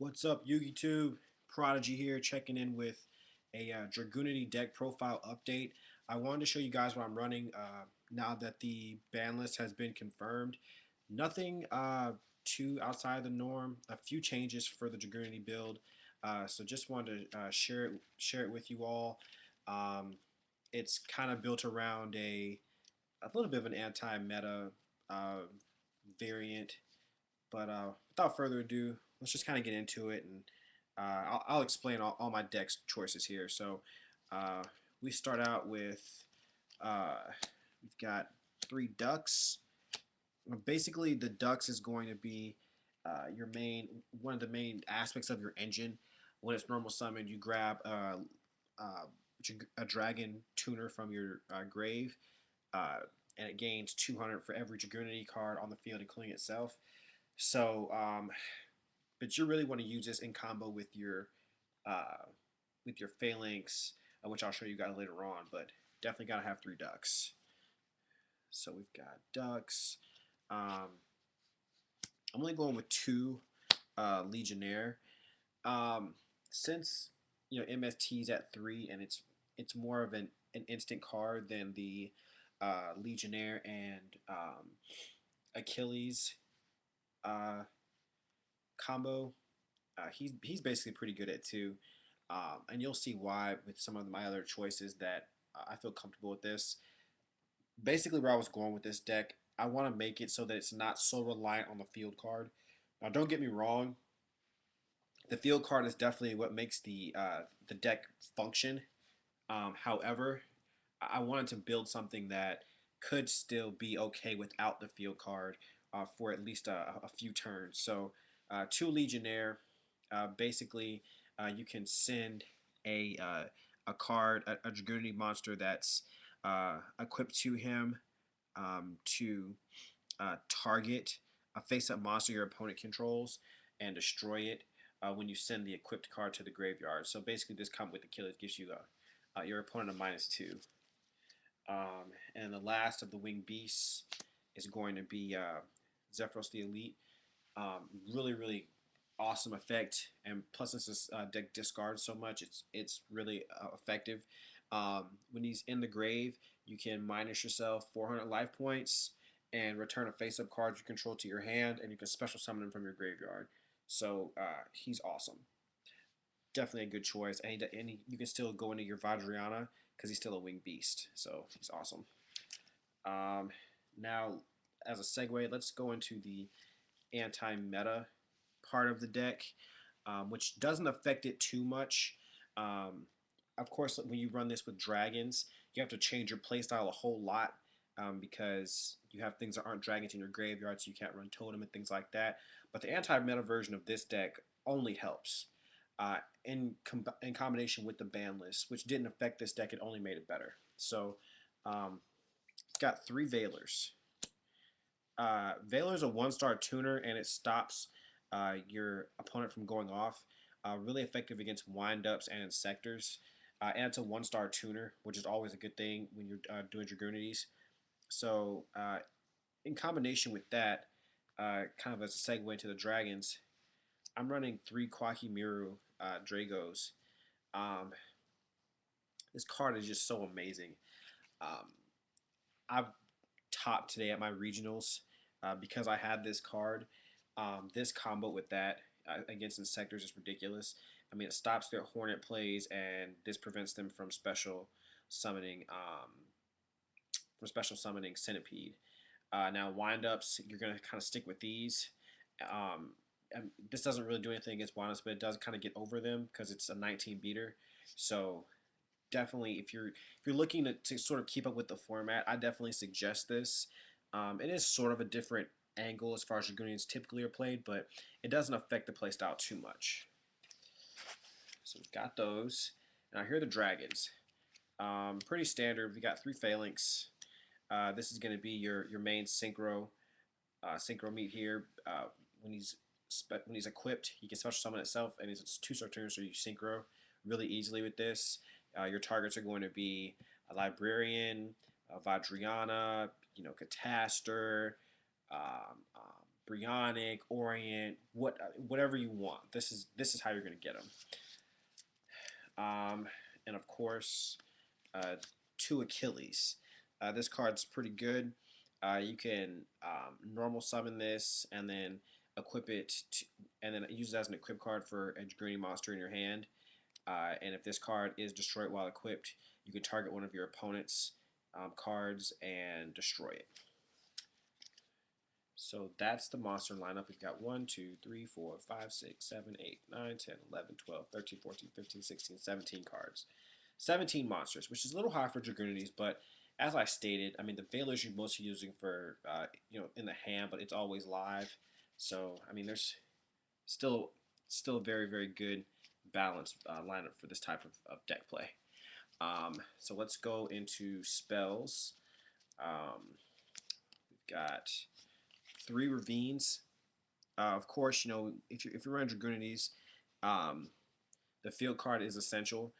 What's up, YouTube? Prodigy here, checking in with a Draugnity deck profile update. I wanted to show you guys what I'm running now that the ban list has been confirmed. Nothing too outside the norm. A few changes for the Draugnity build. So just wanted to share it with you all. It's kind of built around a little bit of an anti-meta variant. But without further ado, let's just kind of get into it, and I'll explain all my deck choices here. So uh, we start out with we've got 3 ducks. Basically, the ducks is going to be one of the main aspects of your engine. When it's normal summon, you grab a dragon tuner from your grave, and it gains 200 for every Draugnity card on the field, including itself. So, but you really want to use this in combo with your phalanx, which I'll show you guys later on. But definitely gotta have 3 ducks. So we've got ducks. I'm only going with 2 Legionnaire. Since MST is at 3 and it's more of an instant card than the Legionnaire and Achilles combo. He's basically pretty good at 2, and you'll see why with some of my other choices that I feel comfortable with this. Basically, where I was going with this deck, I want to make it so that it's not so reliant on the field card. Now, don't get me wrong. The field card is definitely what makes the deck function. However, I wanted to build something that could still be okay without the field card for at least a few turns. So 2 Legionnaire, basically you can send a card, a Draugnity monster that's equipped to him to target a face-up monster your opponent controls and destroy it when you send the equipped card to the graveyard. So basically this combo with the killer gives you your opponent a -2. And the last of the winged beasts is going to be Zephyros the Elite. Really awesome effect, and plus since this deck discards so much, it's really effective. When he's in the grave, you can minus yourself 400 life points and return a face-up card you control to your hand, and you can special summon him from your graveyard. So he's awesome. Definitely a good choice, and you can still go into your Vajrayana because he's still a winged beast. So he's awesome. Now, as a segue, let's go into the anti-meta part of the deck, which doesn't affect it too much. Of course, when you run this with dragons, you have to change your playstyle a whole lot because you have things that aren't dragons in your graveyard, so you can't run totem and things like that. But the anti-meta version of this deck only helps in combination with the ban list, which didn't affect this deck, it only made it better. So it's got 3 Veilers. Veiler is a 1-star tuner, and it stops your opponent from going off. Really effective against windups and insectors. And it's a 1-star tuner, which is always a good thing when you're doing Draugnities. So in combination with that, kind of as a segue into the dragons, I'm running 3 Koa'ki Meriu Dracos. This card is just so amazing. I've topped today at my regionals because I had this card. This combo with that against insectors is ridiculous. I mean, it stops their hornet plays, and this prevents them from special summoning centipede. Now windups, you're gonna kind of stick with these. And this doesn't really do anything against windups, but it does kind of get over them because it's a 19 beater. So definitely, if you're looking to sort of keep up with the format, I definitely suggest this. It is sort of a different angle as far as Draugnities typically are played, but it doesn't affect the playstyle too much. So we've got those. Now here are the dragons. Pretty standard. We got 3 phalanx. This is going to be your main synchro meat here. When he's equipped, he can special summon itself, and it's 2-star turns, so you synchro really easily with this. Your targets are going to be a Librarian, a Vajrayana, Cataster, Brionic, Orient, whatever you want. This is how you're going to get them. And of course, 2 Achilles. This card's pretty good. You can normal summon this and then equip it, and then use it as an equip card for a Draugnity monster in your hand. And if this card is destroyed while equipped, you can target one of your opponent's cards and destroy it. So that's the monster lineup. We've got 1, 2, 3, 4, 5, 6, 7, 8, 9, 10, 11, 12, 13, 14, 15, 16, 17 cards. 17 monsters, which is a little high for Draugnities, but as I stated, I mean, the Veilers you're mostly using for, in the hand, but it's always live. So, I mean, there's still a very, very good balanced lineup for this type of deck play. So let's go into spells. We've got 3 Ravines. Of course, if you're running Draugnities, the field card is essential.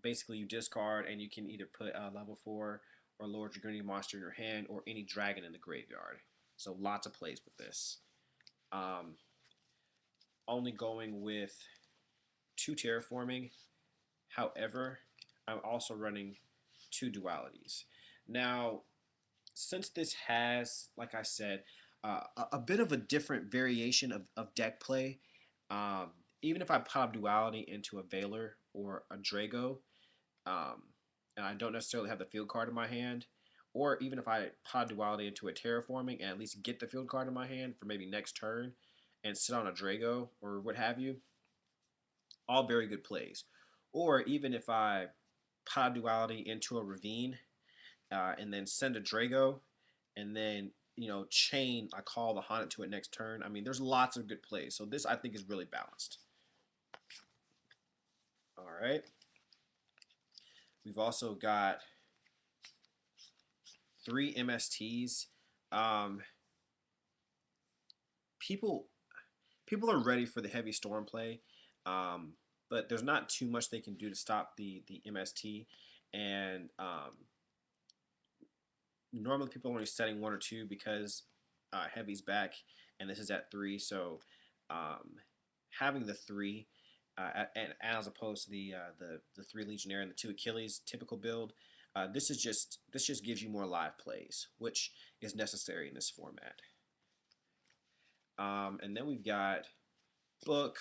Basically, you discard and you can either put a level 4 or lower Draugnity monster in your hand, or any dragon in the graveyard. So lots of plays with this. Only going with 2 terraforming. However, I'm also running 2 dualities. Now, since this has, like I said, a bit of a different variation of deck play, even if I pop duality into a Veiler or a Drago, and I don't necessarily have the field card in my hand, or even if I pop duality into a terraforming and at least get the field card in my hand for maybe next turn and sit on a Drago or what have you, all very good plays. Or even if I pop duality into a Ravine and then send a Drago and then chain, I call the Haunted to it next turn. I mean, there's lots of good plays. So this, I think, is really balanced. All right. We've also got 3 MSTs. People are ready for the heavy storm play, but there's not too much they can do to stop the MST. And normally people are only setting 1 or 2 because heavy's back, and this is at 3. So having the 3. And as opposed to the 3 Legionnaire and the 2 Achilles typical build, this just gives you more live plays, which is necessary in this format. And then we've got Book,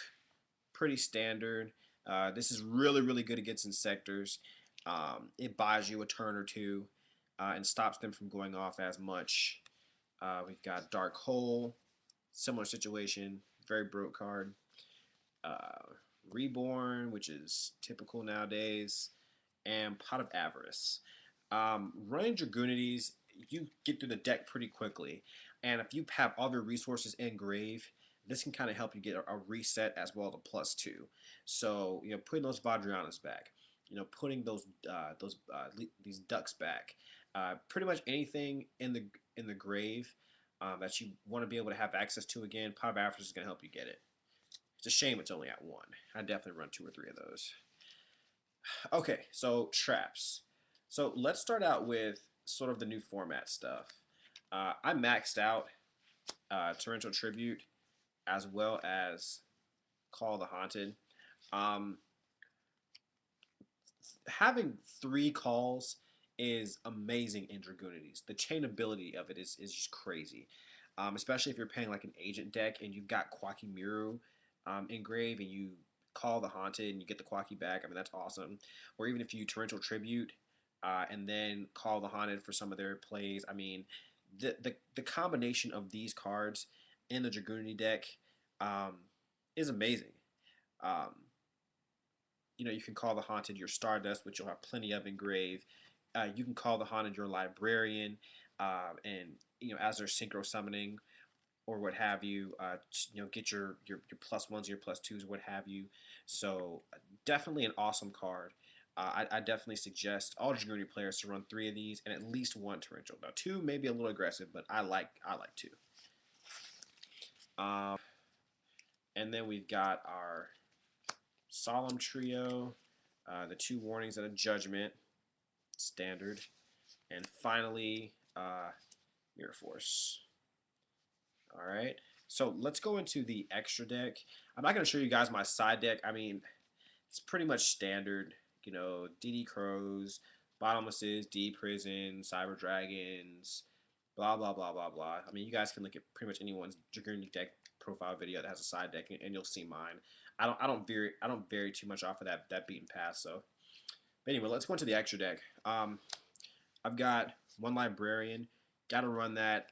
pretty standard. This is really, really good against Insectors. It buys you a turn or 2 and stops them from going off as much. We've got Dark Hole, similar situation, very broke card. Reborn, which is typical nowadays, and Pot of Avarice. Running Draugnities, you get through the deck pretty quickly, and if you have all your resources in grave, this can kind of help you get a reset as well as a +2. So putting those Vadrianas back, putting these ducks back, pretty much anything in the grave that you want to be able to have access to again, Pot of Avarice is going to help you get it. It's a shame it's only at 1. I definitely run 2 or 3 of those. Okay, so traps. So let's start out with sort of the new format stuff. I maxed out Torrential Tribute as well as Call the Haunted. Having 3 calls is amazing in Draugnities. The chainability of it is just crazy. Especially if you're playing like an agent deck and you've got Koa'ki Meriu engrave and you call the Haunted and you get the Koa'ki back. I mean, that's awesome. Or even if you Torrential Tribute and then call the Haunted for some of their plays. I mean, the combination of these cards in the Draugnity deck is amazing. You can call the Haunted your Stardust, which you'll have plenty of engrave. You can call the Haunted your Librarian, and as they're synchro summoning or what have you, get your +1s, your +2s, what have you. So definitely an awesome card. I definitely suggest all Draugnity players to run 3 of these and at least 1 Torrential. Now 2 may be a little aggressive, but I like 2. And then we've got our Solemn Trio, the 2 Warnings and a Judgment, standard, and finally Mirror Force. All right. So let's go into the extra deck. I'm not going to show you guys my side deck. I mean, it's pretty much standard. You know, DD Crows, Bottomlesses, D Prison, Cyber Dragons, blah blah blah blah blah. I mean, you guys can look at pretty much anyone's Draugnity deck profile video that has a side deck, and you'll see mine. I don't vary too much off of that beaten path. So, but anyway, let's go into the extra deck. I've got one librarian. Got to run that.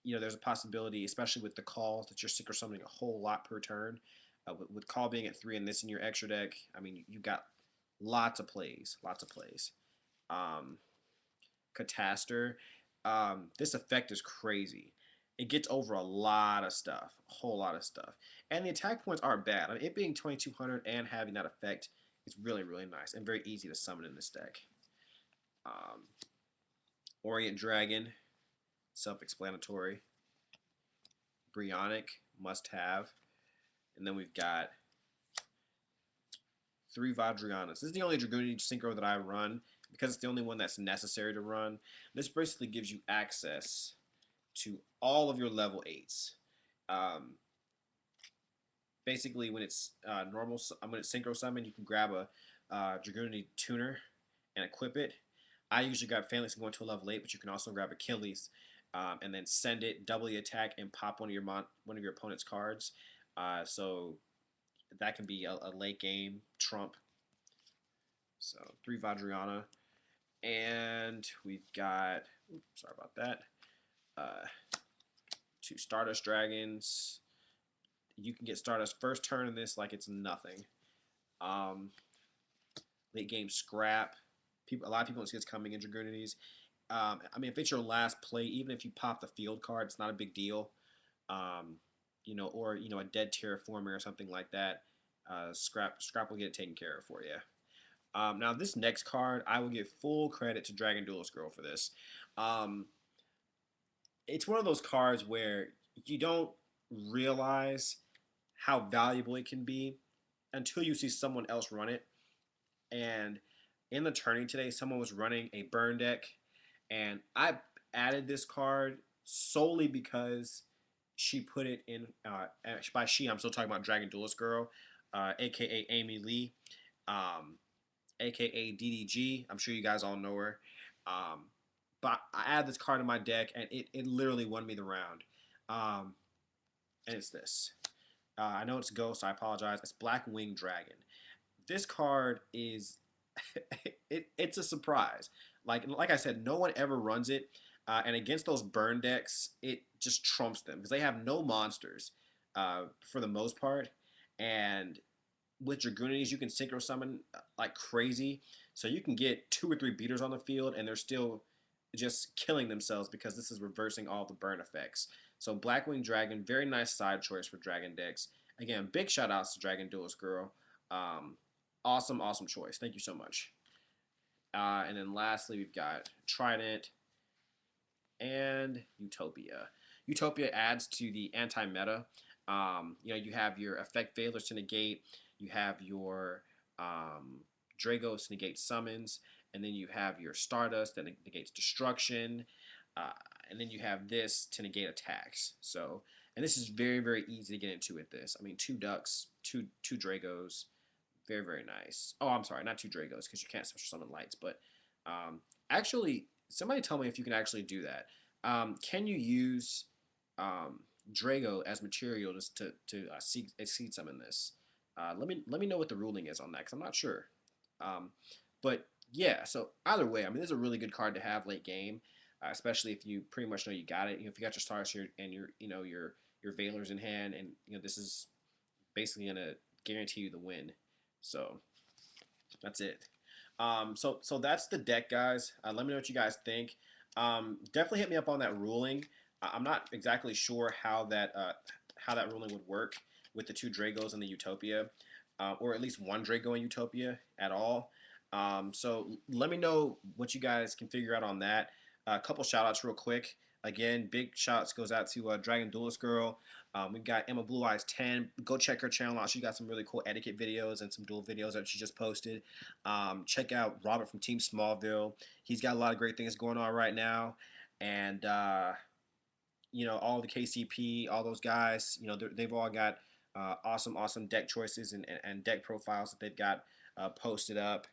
You know, there's a possibility, especially with the calls, that you're synchro summoning a whole lot per turn. With call being at 3 and this in your extra deck, I mean, you got lots of plays, lots of plays. Cataster, this effect is crazy. It gets over a lot of stuff, a whole lot of stuff. And the attack points aren't bad. I mean, it being 2200 and having that effect is really, really nice and very easy to summon in this deck. Orient Dragon, self-explanatory. Brionnic, must have. And then we've got 3 Vajrayanas. This is the only Draugnity synchro that I run because it's the only one that's necessary to run. This basically gives you access to all of your level 8s. Basically, when it's when it's synchro summon, you can grab a Draugnity tuner and equip it. I usually grab Phalanx and go into a level 8, but you can also grab Achilles and then send it, double the attack, and pop one of your opponent's cards. So that can be a late game trump. So 3 Vajrayana. And we've got, sorry about that, 2 Stardust Dragons. You can get Stardust first turn in this like it's nothing. Late game Scrap. A lot of people see it's coming in Draugnities. I mean, if it's your last play, even if you pop the field card, it's not a big deal. You know, or you know, a dead terraformer or something like that. Scrap will get it taken care of for you. Now this next card, I will give full credit to DragonDuelistGirl for this. It's one of those cards where you don't realize how valuable it can be until you see someone else run it. And in the tourney today, someone was running a burn deck, and I added this card solely because she put it in. By she, I'm still talking about DragonDuelistGirl, aka Amy Lee, aka DDG. I'm sure you guys all know her. But I added this card in my deck, and it literally won me the round. And it's this. I know it's Ghost. I apologize. It's Blackwing Dragon. This card is it's a surprise. Like I said, no one ever runs it, and against those burn decks, it just trumps them because they have no monsters for the most part. And with Draugnities, you can synchro summon like crazy, so you can get 2 or 3 beaters on the field, and they're still just killing themselves because this is reversing all the burn effects. So Blackwing Dragon, very nice side choice for Dragon decks. Again, big shout outs to DragonDuelistGirl. Awesome, awesome choice. Thank you so much. And then lastly, we've got Trident and Utopia. Utopia adds to the anti-meta. You know, you have your effect failures to negate. You have your Dragos to negate summons. And then you have your Stardust that negates destruction. And then you have this to negate attacks. So, and this is very, very easy to get into with this. I mean, 2 Ducks, two Dragos. Very, very nice. Oh, I'm sorry, not 2 Dragos because you can't special summon lights. But actually, somebody tell me if you can actually do that. Can you use Drago as material just to seed summon this? Let me know what the ruling is on that because I'm not sure. But yeah, so either way, I mean, this is a really good card to have late game, especially if you pretty much know you got it. You know, if you got your stars here and your Veilers in hand, and you know this is basically gonna guarantee you the win. So that's it. So that's the deck, guys. Let me know what you guys think. Definitely hit me up on that ruling. I'm not exactly sure how that ruling would work with the 2 Dragos and the Utopia, or at least 1 Drago in Utopia at all. So let me know what you guys can figure out on that. A couple shout outs real quick. Again, big shouts goes out to DragonDuelistGirl. We've got Emma Blue Eyes 10. Go check her channel out. She got some really cool etiquette videos and some duel videos that she just posted. Check out Robert from TeamSmallville. He's got a lot of great things going on right now. And all the KCP, all those guys, they've all got awesome deck choices and deck profiles that they've got posted up.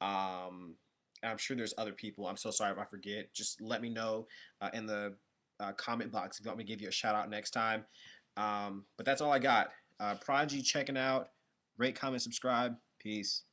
I'm sure there's other people. I'm so sorry if I forget. Just let me know in the comment box if you want me to give you a shout out next time. But that's all I got. Prodigy checking out. Rate, comment, subscribe. Peace.